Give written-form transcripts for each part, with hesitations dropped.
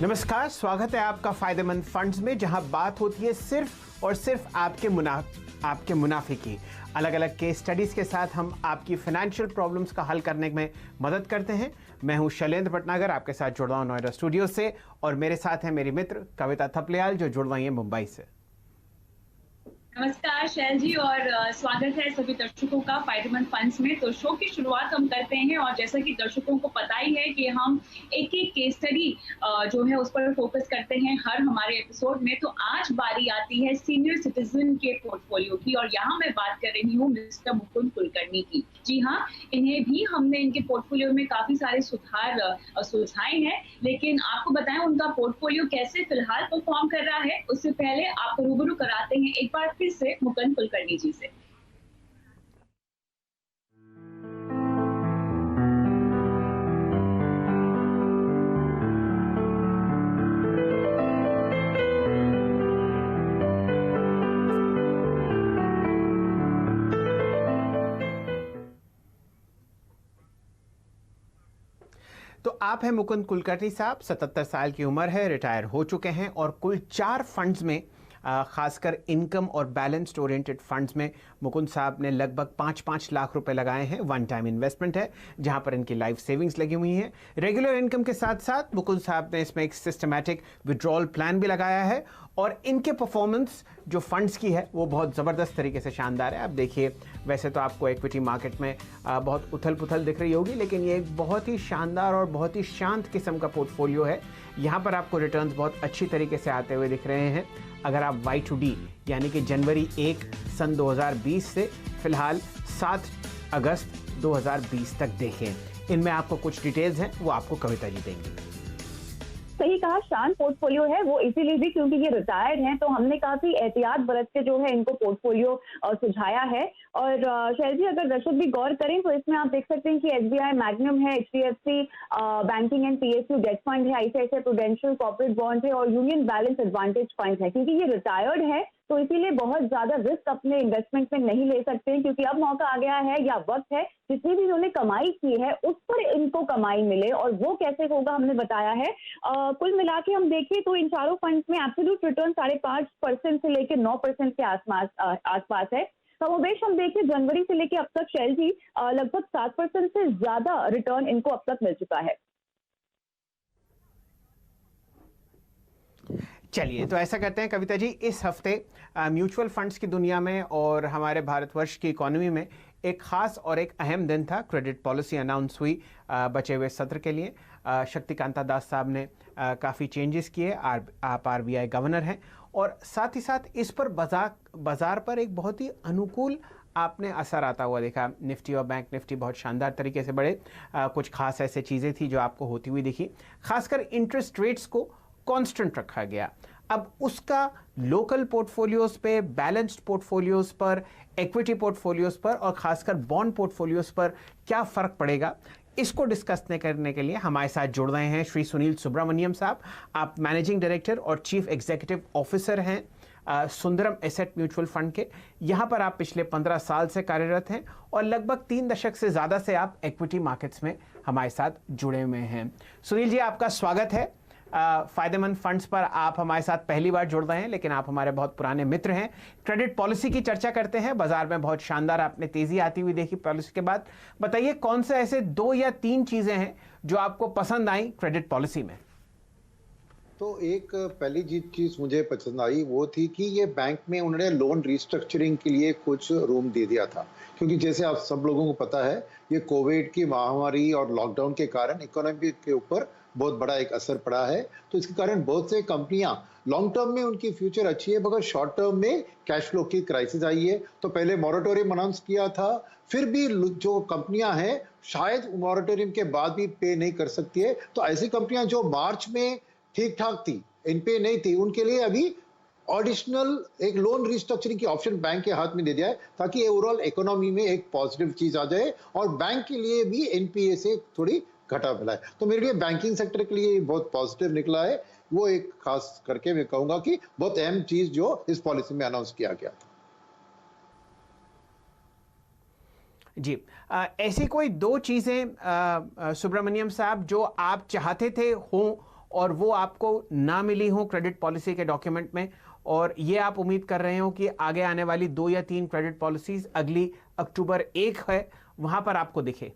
नमस्कार, स्वागत है आपका फायदेमंद फंड्स में, जहां बात होती है सिर्फ और सिर्फ आपके मुनाफे की। अलग अलग केस स्टडीज के साथ हम आपकी फाइनेंशियल प्रॉब्लम्स का हल करने में मदद करते हैं। मैं हूं शैलेंद्र भटनागर, आपके साथ जुड़ रहा हूं नोएडा स्टूडियो से, और मेरे साथ है मेरी मित्र कविता थपलियाल जो जुड़ रही है मुंबई से। नमस्कार शैल जी, और स्वागत है सभी दर्शकों का फायदेमंद फंड्स में। तो शो की शुरुआत हम करते हैं, और जैसा कि दर्शकों को पता ही है कि हम एक एक केस स्टडी जो है उस पर फोकस करते हैं हर हमारे एपिसोड में। तो आज बारी आती है सीनियर सिटीजन के पोर्टफोलियो की, और यहाँ मैं बात कर रही हूँ मिस्टर मुकुंद कुलकर्णी की। जी हाँ, इन्हें भी हमने इनके पोर्टफोलियो में काफी सारे सुधार सुझाए हैं, लेकिन आपको बताएं उनका पोर्टफोलियो कैसे फिलहाल परफॉर्म कर रहा है उससे पहले आपको रूबरू कराते हैं एक बार से मुकुंद कुलकर्णी जी से। तो आप हैं मुकुंद कुलकर्णी साहब, 77 साल की उम्र है, रिटायर हो चुके हैं, और कुल 4 फंड्स में खासकर इनकम और बैलेंस्ड ओरिएंटेड फंड्स में मुकुंद साहब ने लगभग 5-5 लाख रुपए लगाए हैं। वन टाइम इन्वेस्टमेंट है, जहां पर इनकी लाइफ सेविंग्स लगी हुई हैं। रेगुलर इनकम के साथ साथ मुकुंद साहब ने इसमें एक सिस्टमैटिक विड्रॉल प्लान भी लगाया है, और इनके परफॉर्मेंस जो फंड्स की है वो बहुत ज़बरदस्त तरीके से शानदार है। आप देखिए, वैसे तो आपको इक्विटी मार्केट में बहुत उथल पुथल दिख रही होगी, लेकिन ये एक बहुत ही शानदार और बहुत ही शांत किस्म का पोर्टफोलियो है। यहाँ पर आपको रिटर्न्स बहुत अच्छी तरीके से आते हुए दिख रहे हैं। अगर आप Y2D यानी कि जनवरी 1 सन 2020 से फिलहाल 7 अगस्त 2020 तक देखें। इनमें आपको कुछ डिटेल्स हैं, वो आपको कविता जी देंगी। सही कहा, शांत पोर्टफोलियो है वो, इसीलिए भी क्योंकि ये रिटायर्ड हैं, तो हमने काफी एहतियात बरत के जो है इनको पोर्टफोलियो सुझाया है। और शैल जी, अगर दर्शक भी गौर करें तो इसमें आप देख सकते हैं कि SBI मैग्नम है, HDFC banking and PSU debt fund है, ICICI प्रूडेंशियल कॉर्पोरेट बॉन्ड है, और यूनियन बैलेंस एडवांटेज फंड है। क्योंकि ये रिटायर्ड है तो इसीलिए बहुत ज्यादा रिस्क अपने इन्वेस्टमेंट में नहीं ले सकते हैं, क्योंकि अब मौका आ गया है या वक्त है जितनी भी इन्होंने कमाई की है उस पर इनको कमाई मिले, और वो कैसे होगा हमने बताया है। कुल मिला के हम देखें तो इन चारों फंड्स में एब्सोल्यूट रिटर्न 5.5% से लेकर 9% के आसपास है। कमोबेश हम देखें जनवरी से लेकर अब तक शैल जी लगभग 7% से ज्यादा रिटर्न इनको अब तक मिल चुका है। चलिए, तो ऐसा करते हैं कविता जी, इस हफ्ते म्यूचुअल फंड्स की दुनिया में और हमारे भारतवर्ष की इकोनॉमी में एक खास और एक अहम दिन था। क्रेडिट पॉलिसी अनाउंस हुई बचे हुए सत्र के लिए। शक्तिकांता दास साहब ने काफ़ी चेंजेस किए। आप RBI गवर्नर हैं, और साथ ही साथ इस पर बाजार पर एक बहुत ही अनुकूल आपने असर आता हुआ देखा। निफ्टी और बैंक निफ्टी बहुत शानदार तरीके से बढ़े। कुछ खास ऐसे चीज़ें थी जो आपको होती हुई दिखी। खासकर इंटरेस्ट रेट्स को कांस्टेंट रखा गया। अब उसका लोकल पोर्टफोलियोज पे, बैलेंस्ड पोर्टफोलियोज पर, इक्विटी पोर्टफोलियोज पर, और खासकर बॉन्ड पोर्टफोलियोज पर क्या फर्क पड़ेगा, इसको डिस्कस करने के लिए हमारे साथ जुड़ रहे हैं श्री सुनील सुब्रमण्यम साहब। आप मैनेजिंग डायरेक्टर और चीफ एग्जीक्यूटिव ऑफिसर हैं सुंदरम एसेट म्यूचुअल फंड के। यहाँ पर आप पिछले 15 साल से कार्यरत हैं, और लगभग 3 दशक से ज़्यादा से आप इक्विटी मार्केट्स में हमारे साथ जुड़े हुए हैं। सुनील जी, आपका स्वागत है। फायदेमंद फंड्स पर आप हमारे साथ पहली बार जुड़ रहे हैं, लेकिन आप हमारे बहुत पुराने मित्र हैं। क्रेडिट पॉलिसी की चर्चा करते हैं। बाजार में बहुत शानदार आपने तेजी आती हुई देखी पॉलिसी के बाद। बताइए, कौन से ऐसे 2 या 3 चीजें हैं जो आपको पसंद आई क्रेडिट पॉलिसी में? तो एक पहली चीज मुझे पसंद आई वो थी कि ये बैंक में उन्होंने लोन रिस्ट्रक्चरिंग के लिए कुछ रूम दे दिया था, क्योंकि जैसे आप सब लोगों को पता है ये कोविड की महामारी और लॉकडाउन के कारण इकोनॉमी के ऊपर बहुत बड़ा एक असर पड़ा है। तो इसके कारण बहुत से कंपनियां लॉन्ग टर्म में उनकी फ्यूचर अच्छी है, मगर शॉर्ट टर्म में कैश फ्लो की क्राइसिस आई है। तो पहले मॉरेटोरियम अनाउंस किया था, फिर भी जो कंपनियां हैं शायद मॉरेटोरियम के बाद भी पे नहीं कर सकती है। तो ऐसी कंपनियां जो मार्च में ठीक ठाक थी, इनपे नहीं थी, उनके लिए अभी एडिशनल एक लोन रिस्ट्रक्चरिंग की ऑप्शन बैंक के हाथ में दे दिया है, ताकि ओवरऑल इकोनॉमी में एक पॉजिटिव चीज आ जाए और बैंक के लिए भी एनपीए से थोड़ी घटा मिला है। तो मेरे लिए बैंकिंग सेक्टर के लिए बहुत पॉजिटिव निकला है। वो एक खास करके मैं कहूंगा कि बहुत अहम चीज जो इस पॉलिसी में अनाउंस किया गया था। जी, ऐसी कोई 2 चीजें सुब्रमण्यम साहब जो आप चाहते थे हो और वो आपको ना मिली हो क्रेडिट पॉलिसी के डॉक्यूमेंट में, और ये आप उम्मीद कर रहे हो कि आगे आने वाली 2 या 3 क्रेडिट पॉलिसीज अगली अक्टूबर 1 है वहां पर आपको दिखे?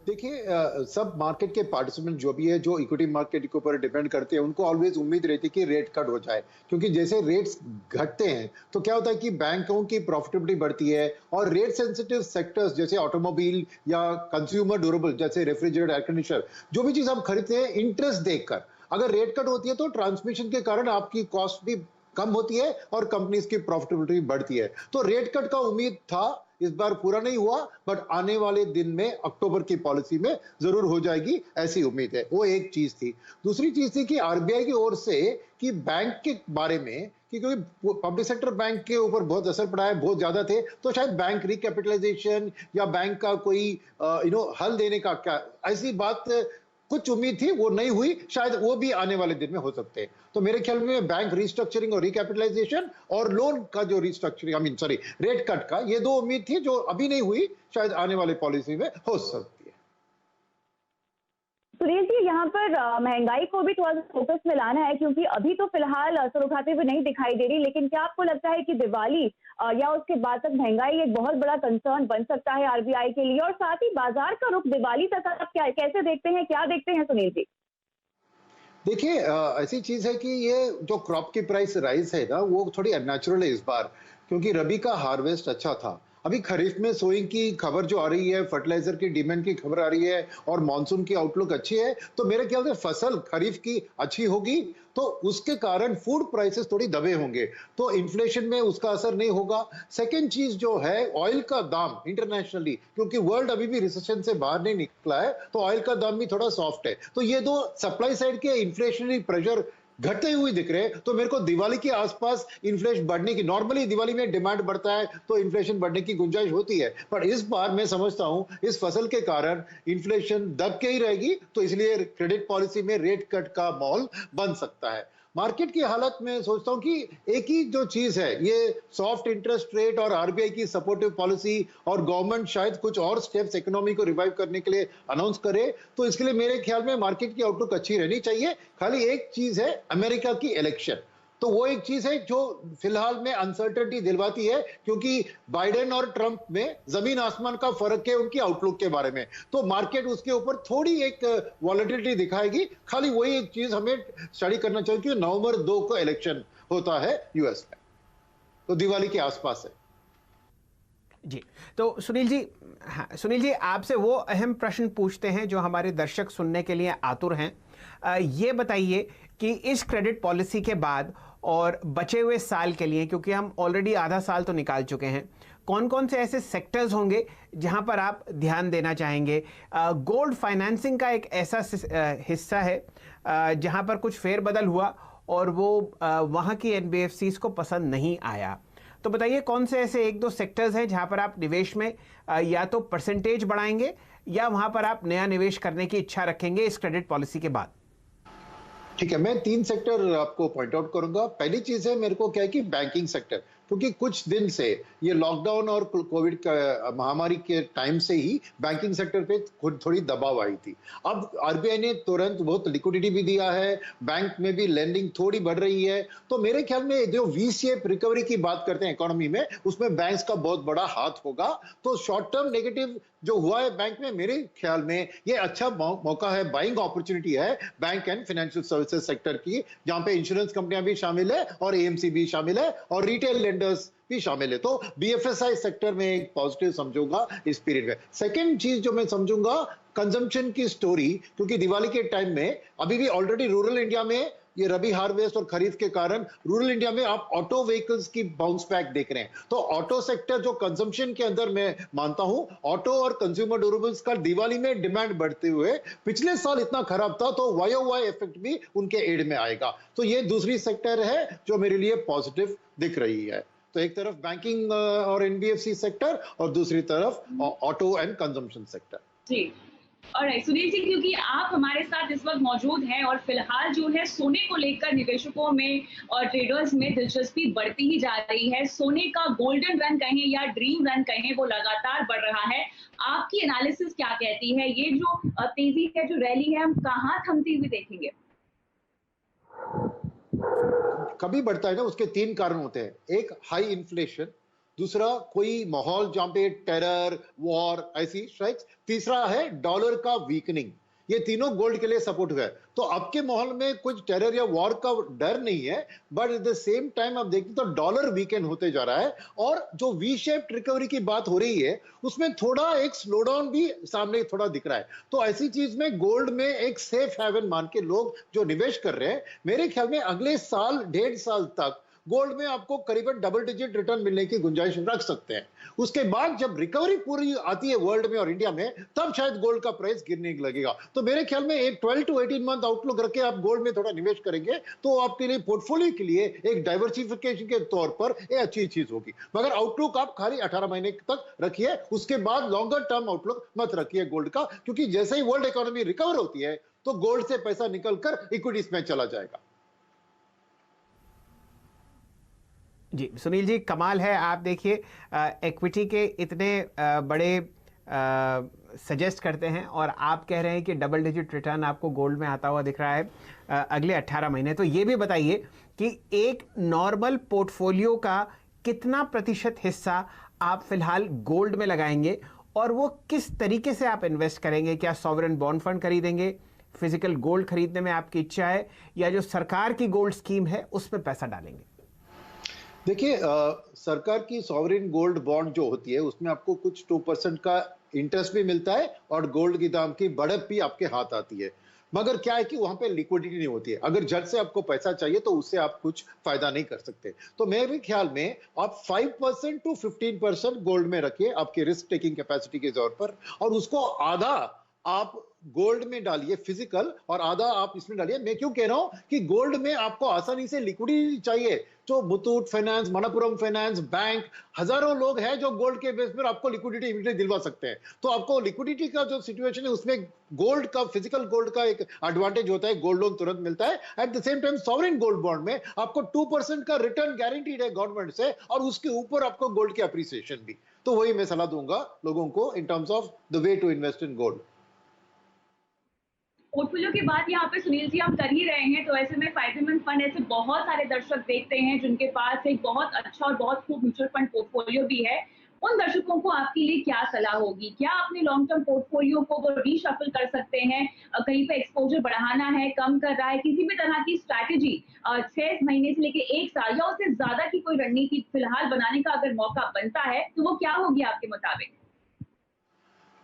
देखिए, सब मार्केट के पार्टिसिपेंट जो भी है, जो इक्विटी मार्केट के ऊपर डिपेंड करते हैं, उनको ऑलवेज उम्मीद रहती है कि रेट कट हो जाए, क्योंकि जैसे रेट्स घटते हैं तो क्या होता है कि बैंकों की प्रॉफिटेबिलिटी बढ़ती है, और रेट सेंसिटिव सेक्टर्स जैसे ऑटोमोबाइल या कंज्यूमर ड्यूरेबल जैसे रेफ्रिजरेटर, एयर कंडीशनर, जो भी चीज आप खरीदते हैं इंटरेस्ट देखकर, अगर रेट कट होती है तो ट्रांसमिशन के कारण आपकी कॉस्ट भी कम होती है और कंपनीज की प्रॉफिटेबिलिटी बढ़ती है। तो रेट कट का उम्मीद था, इस बार पूरा नहीं हुआ, बट आने वाले दिन में अक्टूबर की पॉलिसी में जरूर हो जाएगी, ऐसी उम्मीद है। वो एक चीज थी। दूसरी चीज थी कि आरबीआई की ओर से कि बैंक के बारे में, क्योंकि पब्लिक सेक्टर बैंक के ऊपर बहुत असर पड़ा है, बहुत ज्यादा थे, तो शायद बैंक रिकैपिटलाइजेशन या बैंक का कोई हल देने का क्या, ऐसी बात कुछ उम्मीद थी, वो नहीं हुई, शायद वो भी आने वाले दिन में हो सकते हैं। तो मेरे ख्याल में बैंक रिस्ट्रक्चरिंग और रिकैपिटलाइजेशन और लोन का जो रिस्ट्रक्चरिंग रेट कट का, ये 2 उम्मीद थी जो अभी नहीं हुई, शायद आने वाले पॉलिसी में हो सकती है। सुनील जी, यहाँ पर महंगाई को भी थोड़ा सा फोकस में लाना है, क्योंकि अभी तो फिलहाल असर उठाते हुए नहीं दिखाई दे रही, लेकिन क्या आपको लगता है कि दिवाली या उसके बाद तक महंगाई एक बहुत बड़ा कंसर्न बन सकता है आरबीआई के लिए? और साथ ही बाजार का रुख दिवाली तक आप कैसे देखते हैं, क्या देखते हैं सुनील जी? देखिए, ऐसी चीज है कि ये जो क्रॉप की प्राइस राइज है ना, वो थोड़ी अननेचुरल है इस बार, क्योंकि रबी का हार्वेस्ट अच्छा था। अभी खरीफ में सोइंग की खबर जो आ रही है, फर्टिलाइजर की डिमांड की खबर आ रही है, और मानसून की आउटलुक अच्छी है, तो मेरे ख्याल से फसल खरीफ की अच्छी होगी, तो उसके कारण फूड प्राइसेस थोड़ी दबे होंगे, तो इन्फ्लेशन में उसका असर नहीं होगा। सेकेंड चीज जो है, ऑयल का दाम इंटरनेशनली, क्योंकि वर्ल्ड अभी भी रिसेशन से बाहर नहीं निकला है, तो ऑयल का दाम भी थोड़ा सॉफ्ट है, तो ये 2 सप्लाई साइड के इन्फ्लेशनरी प्रेशर घटते हुए दिख रहे हैं। तो मेरे को दिवाली के आसपास इन्फ्लेशन बढ़ने की, नॉर्मली दिवाली में डिमांड बढ़ता है तो इन्फ्लेशन बढ़ने की गुंजाइश होती है, पर इस बार मैं समझता हूं इस फसल के कारण इन्फ्लेशन दब के ही रहेगी, तो इसलिए क्रेडिट पॉलिसी में रेट कट का माहौल बन सकता है। मार्केट की हालत में सोचता हूं कि एक ही जो चीज है, ये सॉफ्ट इंटरेस्ट रेट और आरबीआई की सपोर्टिव पॉलिसी, और गवर्नमेंट शायद कुछ और स्टेप्स इकोनॉमी को रिवाइव करने के लिए अनाउंस करे, तो इसके लिए मेरे ख्याल में मार्केट की आउटलुक अच्छी रहनी चाहिए। खाली एक चीज है, अमेरिका की इलेक्शन, तो वो एक चीज है जो फिलहाल में अनसर्टेनिटी दिलवाती है, क्योंकि बाइडेन और ट्रंप में जमीन आसमान का फर्क है उनकी आउटलुक के बारे में, तो मार्केट उसके ऊपर थोड़ी एक वॉलेटिलिटी दिखाएगी। खाली वही एक चीज हमें स्टडी करना चाहिए कि नवंबर 2 को इलेक्शन होता है यूएस में, तो दिवाली के आसपास है। जी, तो सुनील जी, हाँ, सुनील जी, आपसे वो अहम प्रश्न पूछते हैं जो हमारे दर्शक सुनने के लिए आतुर हैं। ये बताइए कि इस क्रेडिट पॉलिसी के बाद और बचे हुए साल के लिए, क्योंकि हम ऑलरेडी आधा साल तो निकाल चुके हैं, कौन कौन से ऐसे सेक्टर्स होंगे जहां पर आप ध्यान देना चाहेंगे? गोल्ड फाइनेंसिंग का एक ऐसा हिस्सा है जहां पर कुछ फेरबदल हुआ और वो वहां की एनबीएफसीज को पसंद नहीं आया, तो बताइए कौन से ऐसे 1-2 सेक्टर्स हैं जहां पर आप निवेश में या तो परसेंटेज बढ़ाएंगे या वहां पर आप नया निवेश करने की इच्छा रखेंगे इस क्रेडिट पॉलिसी के बाद? ठीक है, मैं 3 सेक्टर आपको पॉइंट आउट करूंगा। पहली चीज है, मेरे को क्या है कि बैंकिंग सेक्टर, क्योंकि कुछ दिन से ये लॉकडाउन और कोविड का महामारी के टाइम से ही बैंकिंग सेक्टर पे थोड़ी दबाव आई थी। अब आरबीआई ने तुरंत बहुत लिक्विडिटी भी दिया है, बैंक में भी लेंडिंग थोड़ी बढ़ रही है, तो मेरे ख्याल में जो वी शेप रिकवरी की बात करते हैं इकोनॉमी में, उसमें बैंक्स का बहुत बड़ा हाथ होगा। तो शॉर्ट टर्म नेगेटिव जो हुआ है बैंक में, मेरे ख्याल में ये अच्छा मौका है, बाइंग अपॉर्चुनिटी है bank and financial services sector की, जहां पे इंश्योरेंस कंपनियां भी शामिल है और एएमसी भी शामिल है और रिटेल लेंडर्स भी शामिल है। तो बीएफएसआई सेक्टर में एक पॉजिटिव समझूंगा इस पीरियड में। सेकेंड चीज जो मैं समझूंगा, कंजम्पशन की स्टोरी, क्योंकि दिवाली के टाइम में अभी भी ऑलरेडी रूरल इंडिया में ये रबी हार्वेस्ट और खरीफ के कारण रूरल इंडिया में आप ऑटो व्हीकल्स की बाउंस बैक देख रहे हैं। तो ऑटो सेक्टर जो कंजम्पशन के अंदर मैं मानता हूं, ऑटो और कंज्यूमर ड्यूरेबल्स का दिवाली में डिमांड बढ़ते हुए पिछले साल इतना खराब था, तो वाई इफेक्ट भी उनके एड में आएगा। तो ये दूसरी सेक्टर है जो मेरे लिए पॉजिटिव दिख रही है। तो एक तरफ बैंकिंग और एनबीएफसी सेक्टर और दूसरी तरफ ऑटो एंड कंजम्पशन सेक्टर। जी, ऑलराइट सुनील जी, क्योंकि आप हमारे साथ इस वक्त मौजूद हैं और फिलहाल जो है सोने को लेकर निवेशकों में और ट्रेडर्स में दिलचस्पी बढ़ती ही जा रही है। सोने का गोल्डन रन कहें या ड्रीम रन कहें, वो लगातार बढ़ रहा है। आपकी एनालिसिस क्या कहती है? ये जो तेजी है, जो रैली है, हम कहाँ थमती हुई देखेंगे? कभी बढ़ता है ना, उसके 3 कारण होते हैं। एक हाई इन्फ्लेशन, दूसरा कोई माहौल जहां पे टेरर, वॉर, ऐसी स्ट्राइक्स, तीसरा है डॉलर का वीकनिंग। ये तीनों गोल्ड के लिए सपोर्ट हुआ है। तो आपके माहौल में कुछ टेरर या वॉर का डर नहीं है, but at the same time आप देखते तो डॉलर वीकन होते जा रहा है और जो वी शेप्ड रिकवरी की बात हो रही है उसमें थोड़ा एक स्लो डाउन भी सामने थोड़ा दिख रहा है। तो ऐसी चीज में गोल्ड में एक सेफ हेवन मान के लोग जो निवेश कर रहे हैं, मेरे ख्याल में अगले साल 1.5 साल तक गोल्ड में आपको करीबन डबल डिजिट रिटर्न मिलने की गुंजाइश रख सकते हैं। उसके बाद जब रिकवरी पूरी आती है वर्ल्ड में और इंडिया में, तब शायद गोल्ड का प्राइस गिरने लगेगा। तो मेरे ख्याल में एक 12 to 18 मंथ आउटलुक रख के आप गोल्ड में थोड़ा निवेश करेंगे तो आपके लिए पोर्टफोलियो के लिए एक डाइवर्सिफिकेशन के तौर पर ये अच्छी चीज होगी। मगर आउटलुक आप खाली 18 महीने तक रखिए, उसके बाद लॉन्गर टर्म आउटलुक मत रखिए गोल्ड का, क्योंकि जैसे ही वर्ल्ड इकोनॉमी रिकवर होती है तो गोल्ड से पैसा निकलकर इक्विटीज में चला जाएगा। जी सुनील जी, कमाल है। आप देखिए इक्विटी के इतने बड़े सजेस्ट करते हैं और आप कह रहे हैं कि डबल डिजिट रिटर्न आपको गोल्ड में आता हुआ दिख रहा है अगले 18 महीने। तो ये भी बताइए कि एक नॉर्मल पोर्टफोलियो का कितना प्रतिशत हिस्सा आप फिलहाल गोल्ड में लगाएंगे और वो किस तरीके से आप इन्वेस्ट करेंगे? क्या सॉवरेन बॉन्ड फंड खरीदेंगे, फिजिकल गोल्ड खरीदने में आपकी इच्छा है, या जो सरकार की गोल्ड स्कीम है उस पर पैसा डालेंगे? देखिए, सरकार की सॉवरेन गोल्ड बॉन्ड जो होती है उसमें आपको कुछ 2% का इंटरेस्ट भी मिलता है और गोल्ड की दाम की बढ़त भी आपके हाथ आती है। मगर क्या है कि वहां पे लिक्विडिटी नहीं होती है। अगर झट से आपको पैसा चाहिए तो उससे आप कुछ फायदा नहीं कर सकते। तो मेरे ख्याल में आप 5% to 15% गोल्ड में रखिए आपकी रिस्क टेकिंग कैपेसिटी के तौर पर, और उसको आधा आप गोल्ड में डालिए फिजिकल और आधा आप इसमें डालिए। मैं क्यों कह रहा हूं कि गोल्ड में आपको आसानी से लिक्विडिटी चाहिए। जो Muthoot finance, Manappuram finance, bank, हजारों लोग हैं जो गोल्ड के बेस पर आपको लिक्विडिटी इमीडिएटली दिलवा सकते हैं। तो आपको लिक्विडिटी का जो सिचुएशन है उसमें गोल्ड का, फिजिकल गोल्ड का एक एडवांटेज होता है, गोल्ड लोन तुरंत मिलता है। At the same time sovereign gold bond में आपको 2% का रिटर्न गारंटीड है गवर्नमेंट से, और उसके ऊपर आपको गोल्ड की अप्रिसिएशन भी। तो वही मैं सलाह दूंगा लोगों को in terms of the way to invest in gold. Portfolio की बात यहाँ पे सुनील जी हम कर ही रहे हैं, तो ऐसे में फायदेमंद फंड ऐसे बहुत सारे दर्शक देखते हैं जिनके पास एक बहुत अच्छा और बहुत खूब म्यूचुअल फंड पोर्टफोलियो भी है। उन दर्शकों को आपके लिए क्या सलाह होगी? क्या अपने लॉन्ग टर्म पोर्टफोलियो को वो रीशफल कर सकते हैं? कहीं पे एक्सपोजर बढ़ाना है, कम कर रहा है, किसी भी तरह की स्ट्रैटेजी 6 महीने से लेके 1 साल या उससे ज्यादा की कोई रणनीति फिलहाल बनाने का अगर मौका बनता है तो वो क्या होगी आपके मुताबिक?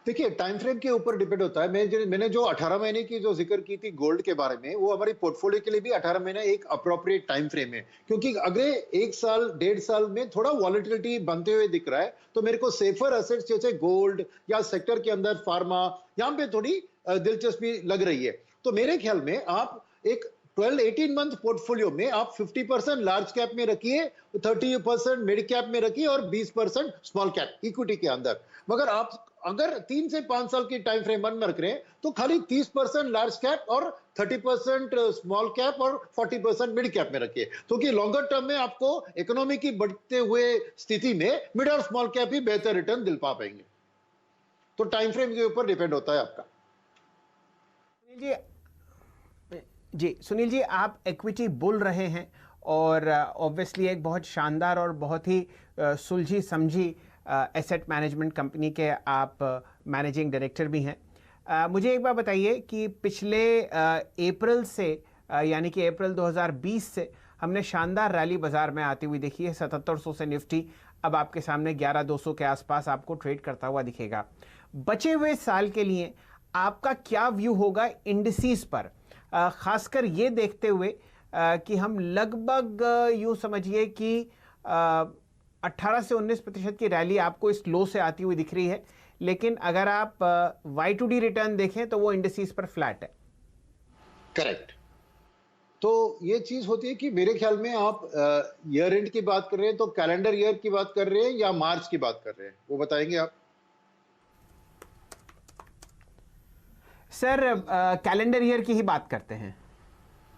देखिए, टाइम फ्रेम के ऊपर डिपेंड होता है। मैंने जो 18 महीने की जो जिक्र की थी गोल्ड के बारे में, वो हमारी पोर्टफोलियो के लिए भी 18 महीने एक अप्रोप्रिएट टाइम फ्रेम है, क्योंकि अगले 1 साल 1.5 साल में थोड़ा वॉलेटिलिटी बनते हुए दिख रहा है। तो मेरे को सेफर एसेट्स जैसे गोल्ड या सेक्टर के अंदर फार्मा, यहाँ पे थोड़ी दिलचस्पी लग रही है। तो मेरे ख्याल में आप एक 12-18 मंथ पोर्टफोलियो में आप 50% लार्ज कैप में रखिए, 30% मिड कैप में रखिए और 20% स्मॉल कैप इक्विटी के अंदर। मगर आप अगर 3 से 5 साल की टाइम फ्रेम में रख रहे हैं तो खाली 30% लार्ज कैप और 30% स्मॉल कैप और 40% मिड कैप में रखिए, क्योंकि लॉन्गर टर्म में आपको इकोनॉमी की बढ़ते हुए स्थिति में मिड और स्मॉल कैप ही बेहतर रिटर्न दिल पा पाएंगे। तो टाइम फ्रेम के ऊपर डिपेंड होता है आपका। जी सुनील जी, आप इक्विटी बुल रहे हैं और ऑब्वियसली एक बहुत शानदार और बहुत ही सुलझी समझी एसेट मैनेजमेंट कंपनी के आप मैनेजिंग डायरेक्टर भी हैं। मुझे एक बार बताइए कि पिछले अप्रैल से यानी कि अप्रैल 2020 से हमने शानदार रैली बाजार में आती हुई देखी है। 7700 से निफ्टी अब आपके सामने 11200 के आसपास आपको ट्रेड करता हुआ दिखेगा। बचे हुए साल के लिए आपका क्या व्यू होगा इंडिसेस पर, खासकर ये देखते हुए कि हम लगभग यूं समझिए कि 18 से 19% की रैली आपको इस लो से आती हुई दिख रही है, लेकिन अगर आप Y2D रिटर्न देखें तो वो इंडिसेस पर फ्लैट है। करेक्ट। तो ये चीज होती है कि मेरे ख्याल में आप ईयर एंड की बात कर रहे हैं तो कैलेंडर ईयर की बात कर रहे हैं या मार्च की बात कर रहे हैं, वो बताएंगे आप? सर कैलेंडर ईयर की ही बात करते हैं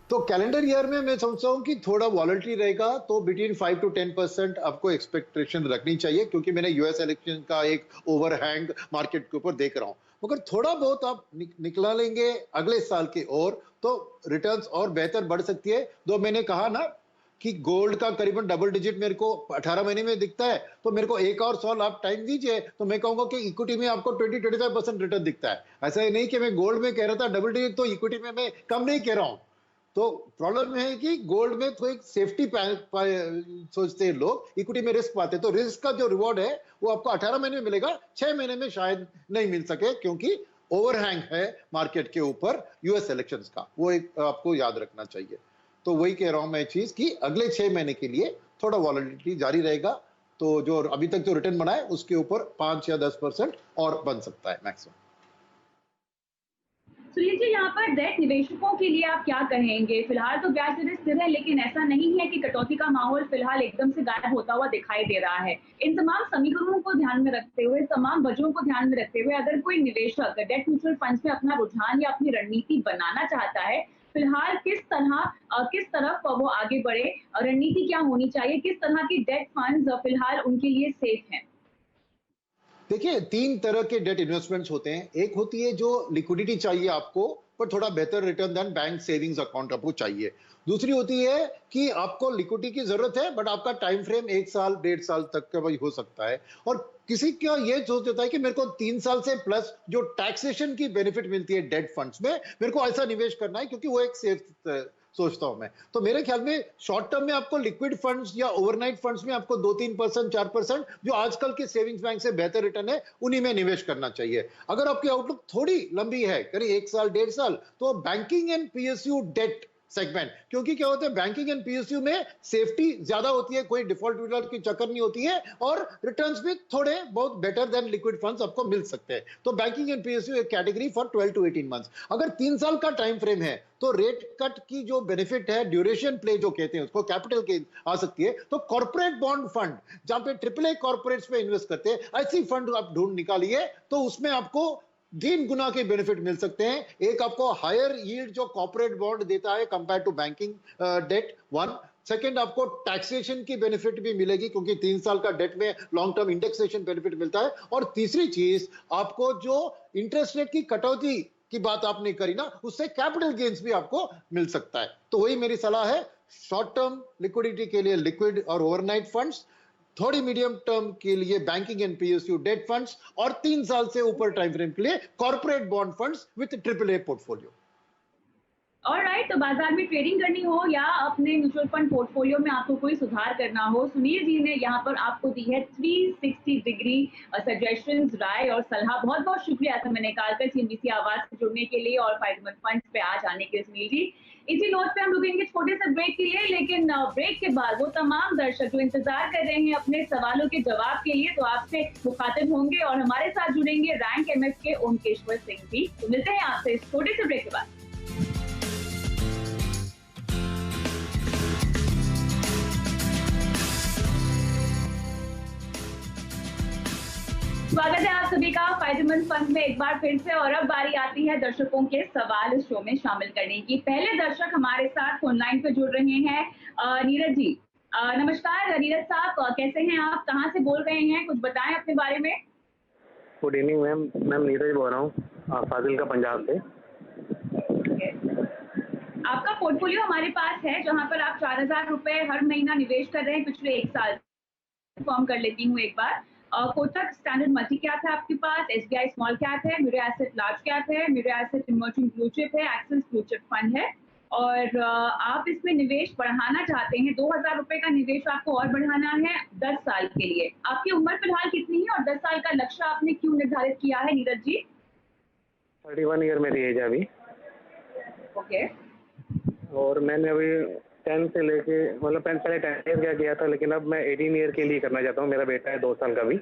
तो कैलेंडर ईयर में मैं समझता हूँ कि थोड़ा वॉलेटिलिटी रहेगा, तो बिटवीन 5 to 10% आपको एक्सपेक्टेशन रखनी चाहिए, क्योंकि मैंने यूएस इलेक्शन का एक ओवरहैंग मार्केट के ऊपर देख रहा हूँ। मगर थोड़ा बहुत आप निकला लेंगे अगले साल के और तो रिटर्न्स और बेहतर बढ़ सकती है। तो मैंने कहा ना कि गोल्ड का करीबन डबल डिजिट मेरे को 18 महीने में दिखता है, तो मेरे को एक और साल आप टाइम दीजिए, तो मैं कहूंगा कि इक्विटी में आपको 20-25% रिटर्न दिखता है। ऐसा ही नहीं कि मैं गोल्ड में कह रहा था डबल डिजिट, तो इक्विटी में मैं कम नहीं कह रहा हूं। तो प्रॉब्लम है कि गोल्ड में तो एक सेफ्टी सोचते हैं लोग, इक्विटी में रिस्क पाते हैं, तो रिस्क का जो रिवॉर्ड है वो आपको 18 महीने में मिलेगा, 6 महीने में शायद नहीं मिल सके, क्योंकि ओवरहैंग है मार्केट के ऊपर यूएस इलेक्शंस का, वो एक आपको याद रखना चाहिए। तो वही कह रहा हूं मैं चीज कि अगले 6 महीने के लिए थोड़ा वॉलेटिलिटी जारी रहेगा, तो जो अभी तक जो रिटर्न बना है उसके ऊपर 5 या 10% और बन सकता है मैक्सिमम। सुनील जी, यहाँ पर डेट निवेशकों के लिए आप क्या कहेंगे? फिलहाल तो ब्याज दरें स्थिर है, लेकिन ऐसा नहीं है कि कटौती का माहौल फिलहाल एकदम से गायब होता हुआ दिखाई दे रहा है। इन तमाम समीकरणों को ध्यान में रखते हुए, तमाम वजहों को ध्यान में रखते हुए, अगर कोई निवेशक डेट म्यूचुअल फंड्स में अपना रुझान या अपनी रणनीति बनाना चाहता है, फिलहाल किस तरफ वो आगे बढ़े? रणनीति क्या होनी चाहिए? किस तरह की डेट फंड्स फिलहाल उनके लिए सेफ हैं? देखिए, 3 तरह के डेट इन्वेस्टमेंट्स होते हैं। एक होती है जो लिक्विडिटी चाहिए आपको, पर थोड़ा बेहतर return than bank savings account आपको चाहिए। दूसरी होती है कि आपको लिक्विडिटी की जरूरत है, बट आपका टाइम फ्रेम 1 साल 1.5 साल तक का वही हो सकता है। और किसी का ये सोच होता है कि मेरे को 3 साल से प्लस जो टैक्सेशन की बेनिफिट मिलती है डेट फंड्स में, मेरे को ऐसा निवेश करना है, क्योंकि वो एक सेफ सोचता हूं मैं। तो मेरे ख्याल में शॉर्ट टर्म में आपको लिक्विड फंड्स या ओवरनाइट फंड्स में आपको 2-3%, 4% जो आजकल के सेविंग्स बैंक से बेहतर रिटर्न है, उन्हीं में निवेश करना चाहिए। अगर आपकी आउटलुक थोड़ी लंबी है, करीब 1 साल 1.5 साल, तो banking and PSU debt segment, क्योंकि क्या होता है बैंकिंग एंड पीएसयू में सेफ्टी ज्यादा होती है, कोई डिफॉल्ट विफॉल्ट की चक्कर नहीं होती है, और रिटर्न्स भी थोड़े बहुत बेटर देन लिक्विड फंड्स आपको मिल सकते हैं। तो बैंकिंग एंड पीएसयू एक कैटेगरी फॉर 12 to 18 मंथ्स। अगर 3 साल का टाइम फ्रेम है, तो रेट कट की जो बेनिफिट है, ड्यूरेशन प्ले जो कहते हैं उसको, कैपिटल गेन आ सकती है। तो कॉर्पोरेट बॉन्ड फंड, जहां पे AAA कॉर्पोरेट्स पे इन्वेस्ट करते हैं, ऐसी फंड आप ढूंढ निकालिए, तो उसमें आपको 3 गुना के बेनिफिट मिल सकते हैं। एक आपको हायर यील्ड जो कॉर्पोरेट बॉन्ड देता है compare to banking debt, 1। Second, आपको टैक्सेशन की बेनिफिट भी मिलेगी, क्योंकि 3 साल का डेट में लॉन्ग टर्म इंडेक्सेशन बेनिफिट मिलता है। और तीसरी चीज, आपको जो इंटरेस्ट रेट की कटौती की बात आपने करी ना, उससे कैपिटल गेन्स भी आपको मिल सकता है। तो वही मेरी सलाह है, शॉर्ट टर्म लिक्विडिटी के लिए लिक्विड और ओवरनाइट फंड्स, थोड़ी मीडियम टर्म के लिए banking and PSU date funds, और 3 साल से ऊपर टाइम फ्रेम के लिए corporate bond funds with AAA portfolio. Alright, तो बाजार में ट्रेडिंग करनी हो या अपने म्यूचुअल फंड पोर्टफोलियो में आपको कोई सुधार करना हो, सुनील जी ने यहाँ पर आपको दी है 360 डिग्री सजेशंस, राय और सलाह। बहुत बहुत शुक्रिया समय निकालकर CNBC आवाज से जुड़ने के लिए और फायदेमंद फंड्स पे आज आने के लिए सुनील जी। इसी नोट पे हम रुकेंगे छोटे से ब्रेक के लिए, लेकिन ब्रेक के बाद वो तमाम दर्शक जो इंतजार कर रहे हैं अपने सवालों के जवाब के लिए, तो आपसे मुखातिब होंगे और हमारे साथ जुड़ेंगे रैंक MF के ओमकेश्वर सिंह जी। तो मिलते हैं आपसे इस छोटे से ब्रेक के बाद। स्वागत है आप सभी का फायदेमंद फंड में एक बार फिर से। और अब बारी आती है दर्शकों के सवाल इस शो में शामिल करने की। पहले दर्शक हमारे साथ फोन लाइन पे जुड़ रहे हैं नीरज जी। नमस्कार नीरज साहब, कैसे हैं आप? कहाँ से बोल रहे हैं, कुछ बताएं अपने बारे में। गुड इवनिंग मैम नीरज बोल रहा हूँ फाजिल का, पंजाब से। आपका पोर्टफोलियो हमारे पास है, जहाँ पर आप 4,000 रुपए हर महीना निवेश कर रहे हैं पिछले 1 साल। कंफर्म कर लेती हूँ एक बार। कोटक स्टैंडर्ड मल्टी कैप है आपके पास, SBI स्मॉल कैप है, मिरो एसेट लार्ज कैप है, Miró asset emerging blue chip है, एक्सिस ब्लू चिप फंड है। और आप इसमें निवेश बढ़ाना चाहते हैं, 2,000 रुपए का निवेश आपको और बढ़ाना है 10 साल के लिए। आपकी उम्र फिलहाल कितनी है और 10 साल का लक्ष्य आपने क्यों निर्धारित किया है नीरज जी? 31 ईयर मेरी एज है अभी। ओके। और मैंने अभी 10 से लेके मतलब पहले 10 ईयर क्या किया था, लेकिन अब मैं 18 ईयर के लिए करना चाहता हूँ। मेरा बेटा है 2 साल का भी।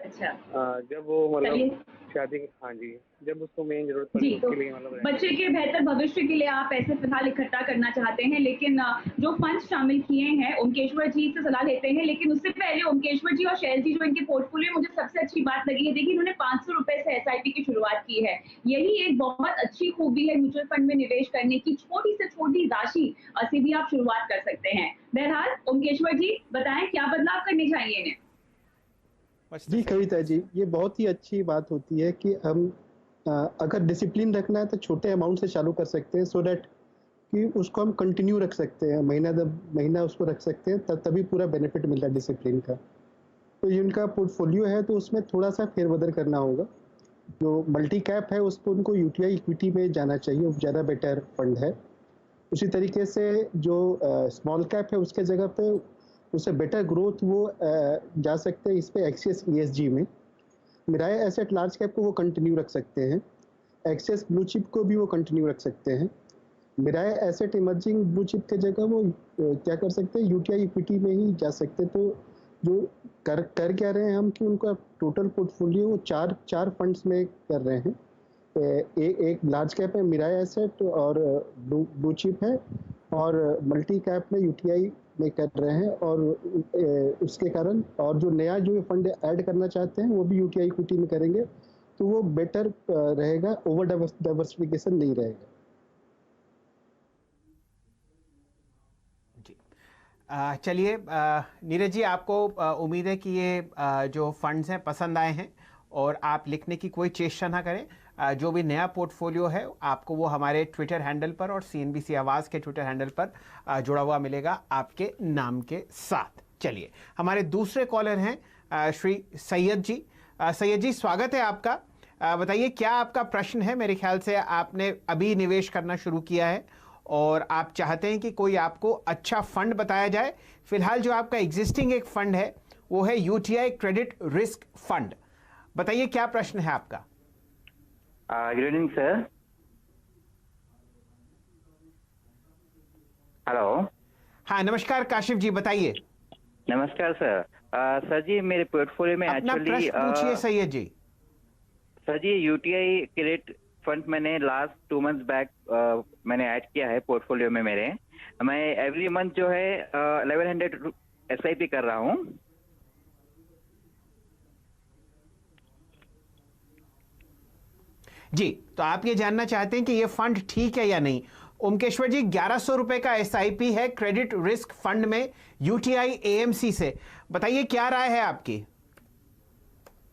अच्छा, जब वो मतलब शादी, हाँ जी, जब उसको मेन जरूरत पड़ी तो उसके लिए मतलब बच्चे के बेहतर भविष्य के लिए आप पैसे फिलहाल इकट्ठा करना चाहते हैं, लेकिन जो फंड्स शामिल किए हैं ओमकेश्वर जी से सलाह लेते हैं। लेकिन उससे पहले ओमकेश्वर जी और शैल जी जो इनके पोर्टफोलियो, मुझे सबसे अच्छी बात लगी है, देखिए इन्होंने 500 रुपए से SIP की शुरुआत की है। यही एक बहुत अच्छी खूबी है म्यूचुअल फंड में निवेश करने की। छोटी से छोटी राशि से भी आप शुरुआत कर सकते हैं। बहरहाल ओमकेश्वर जी बताएं क्या बदलाव करने चाहिए इन्हें। जी कविता जी, ये बहुत ही अच्छी बात होती है कि हम अगर डिसिप्लिन रखना है तो छोटे अमाउंट से चालू कर सकते हैं, सो दैट कि उसको हम कंटिन्यू रख सकते हैं, महीना दर महीना उसको रख सकते हैं, तभी पूरा बेनिफिट मिलता है डिसिप्लिन का। तो ये उनका पोर्टफोलियो है तो उसमें थोड़ा सा फेरबदल करना होगा। जो मल्टी कैप है उसको उनको UTI इक्विटी में जाना चाहिए, वो ज़्यादा बेटर फंड है। उसी तरीके से जो स्मॉल कैप है उसके जगह पे उससे बेटर ग्रोथ वो जा सकते हैं इस पे एक्सिस ESG में। मिराई एसेट लार्ज कैप को वो कंटिन्यू रख सकते हैं, एक्सिस ब्लू चिप को भी वो कंटिन्यू रख सकते हैं। Mirae asset emerging blue chip के जगह वो क्या कर सकते हैं, UTI इक्विटी में ही जा सकते हैं। तो जो कर क्या रहे हैं हम कि उनका टोटल पोर्टफोलियो वो चार फंड्स में कर रहे हैं। एक लार्ज कैप है मिराई एसेट और ब्लू चिप है, और मल्टी कैप में UTI में कर रहे हैं। और उसके कारण और जो नया जो फंड ऐड करना चाहते हैं वो भी UTI इक्विटी में करेंगे, तो वो बेटर रहेगा, ओवर डाइवर्सिफिकेशन नहीं रहेगा। चलिए नीरज जी, आपको उम्मीद है कि ये जो फंड्स हैं पसंद आए हैं और आप लिखने की कोई चेष्टा ना करें। जो भी नया पोर्टफोलियो है आपको वो हमारे ट्विटर हैंडल पर और CNBC आवाज़ के ट्विटर हैंडल पर जुड़ा हुआ मिलेगा आपके नाम के साथ। चलिए हमारे दूसरे कॉलर हैं श्री सैयद जी। सैयद जी स्वागत है आपका। बताइए क्या आपका प्रश्न है। मेरे ख्याल से आपने अभी निवेश करना शुरू किया है और आप चाहते हैं कि कोई आपको अच्छा फंड बताया जाए। फिलहाल जो आपका एग्जिस्टिंग एक फंड है वो है UTI क्रेडिट रिस्क फंड। बताइए क्या प्रश्न है आपका। Good evening sir. हेलो। हाँ नमस्कार काशिफ जी, बताइए। नमस्कार सर। सर जी मेरे पोर्टफोलियो में अपना एक्चुअली प्रश्न पूछिए सैयद जी। सर जी UTI क्रेडिट फंड मैंने लास्ट 2 मंथ्स बैक मैंने ऐड किया है पोर्टफोलियो में मेरे। मैं एवरी मंथ जो है 1100 SIP कर रहा हूँ। जी तो आप ये जानना चाहते हैं कि ये फंड ठीक है या नहीं। ओमकेश्वर जी 1100 रुपए का SIP है क्रेडिट रिस्क फंड में UTI AMC से। बताइए क्या राय है आपकी।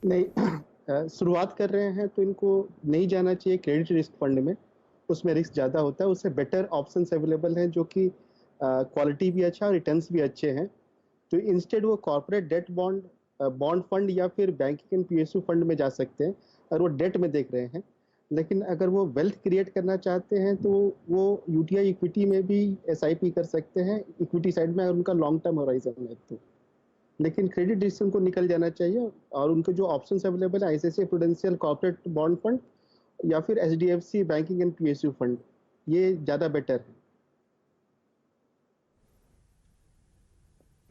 नहीं, शुरुआत कर रहे हैं तो इनको नहीं जाना चाहिए क्रेडिट रिस्क फंड में, उसमें रिस्क ज़्यादा होता है। उससे बेटर ऑप्शंस अवेलेबल हैं जो कि क्वालिटी भी अच्छा और रिटर्न्स भी अच्छे हैं। तो इंस्टेड वो कॉर्पोरेट डेट बॉन्ड फंड या फिर बैंकिंग एंड PSU फंड में जा सकते हैं और वो डेट में देख रहे हैं। लेकिन अगर वो वेल्थ क्रिएट करना चाहते हैं तो वो UTI इक्विटी में भी SIP कर सकते हैं, इक्विटी साइड में, अगर उनका लॉन्ग टर्म होराइजन है तो। लेकिन क्रेडिट रिस्क उनको निकल जाना चाहिए और उनके जो ऑप्शंस अवेलेबल है ICICI prudential corporate bond fund या फिर HDFC banking and PSU fund, ये ज़्यादा बेटर है।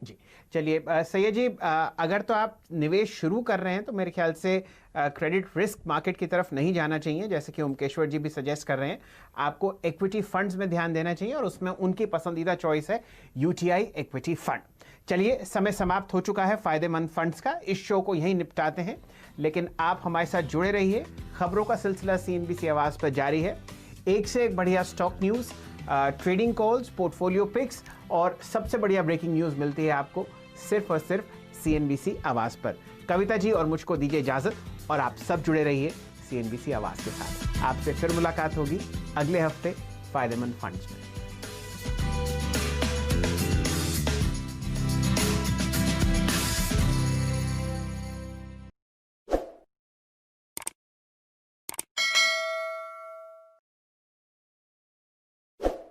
जी चलिए सैयद जी, अगर तो आप निवेश शुरू कर रहे हैं तो मेरे ख्याल से क्रेडिट रिस्क मार्केट की तरफ नहीं जाना चाहिए, जैसे कि ओमकेश्वर जी भी सजेस्ट कर रहे हैं। आपको इक्विटी फंड्स में ध्यान देना चाहिए और उसमें उनकी पसंदीदा चॉइस है UTI इक्विटी फंड। चलिए समय समाप्त हो चुका है फायदेमंद फंड्स का। इस शो को यहीं निपटाते हैं, लेकिन आप हमारे साथ जुड़े रहिए। खबरों का सिलसिला CNBC आवाज़ पर जारी है। एक से एक बढ़िया stock news, trading calls, portfolio picks और सबसे बढ़िया ब्रेकिंग न्यूज़ मिलती है आपको सिर्फ और सिर्फ CNBC आवाज़ पर। कविता जी और मुझको दीजिए इजाज़त और आप सब जुड़े रहिए CNBC आवाज़ के साथ। आपसे फिर मुलाकात होगी अगले हफ्ते फायदेमंद फंड्स में।